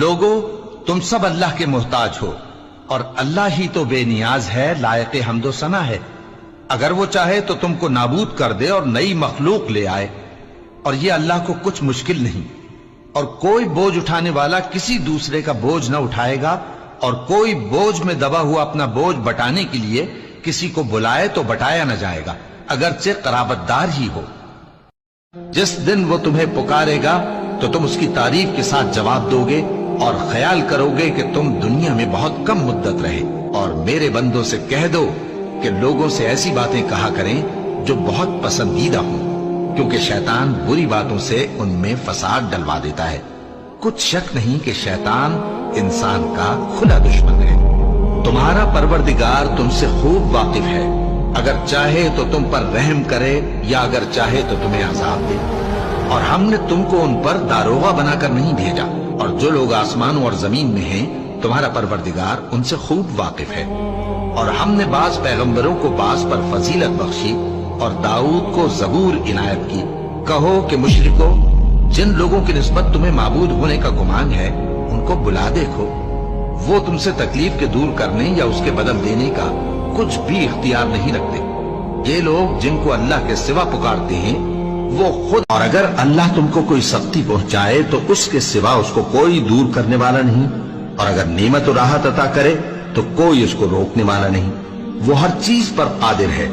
لوگو تم سب اللہ کے محتاج ہو اور اللہ ہی تو بے نیاز ہے، لائق حمد و ثنا ہے۔ اگر وہ چاہے تو تم کو نابود کر دے اور نئی مخلوق لے آئے، اور یہ اللہ کو کچھ مشکل نہیں۔ اور کوئی بوجھ اٹھانے والا کسی دوسرے کا بوجھ نہ اٹھائے گا، اور کوئی بوجھ میں دبا ہوا اپنا بوجھ بٹانے کے لیے کسی کو بلائے تو بٹایا نہ جائے گا، اگرچہ قرابت دار ہی ہو۔ جس دن وہ تمہیں پکارے گا تو تم اس کی تعریف کے ساتھ جواب دو گے اور خیال کرو گے کہ تم دنیا میں بہت کم مدت رہے۔ اور میرے بندوں سے کہہ دو کہ لوگوں سے ایسی باتیں کہا کریں جو بہت پسندیدہ ہوں، کیونکہ شیطان بری باتوں سے ان میں فساد ڈلوا دیتا ہے۔ کچھ شک نہیں کہ شیطان انسان کا کھلا دشمن ہے۔ تمہارا پروردگار تم سے خوب واقف ہے، اگر چاہے تو تم پر رحم کرے یا اگر چاہے تو تمہیں عذاب دے۔ اور ہم نے تم کو ان پر داروغہ بنا کر نہیں بھیجا، اور جو لوگ آسمانوں اور زمین میں ہیں تمہارا پروردگار ان سے خوب واقف ہے۔ اور ہم نے بعض پیغمبروں کو بعض پر فضیلت بخشی اور داؤد کو زبور عنایت کی۔ کہو کہ مشرکو، جن لوگوں کی نسبت تمہیں معبود ہونے کا گمان ہے ان کو بلا دیکھو، وہ تم سے تکلیف کے دور کرنے یا اس کے بدل دینے کا کچھ بھی اختیار نہیں رکھتے۔ یہ لوگ جن کو اللہ کے سوا پکارتے ہیں وہ خود، اور اگر اللہ تم کو کوئی سختی پہنچائے تو اس کے سوا اس کو کوئی دور کرنے والا نہیں، اور اگر نعمت و راحت عطا کرے تو کوئی اس کو روکنے والا نہیں۔ وہ ہر چیز پر قادر ہے۔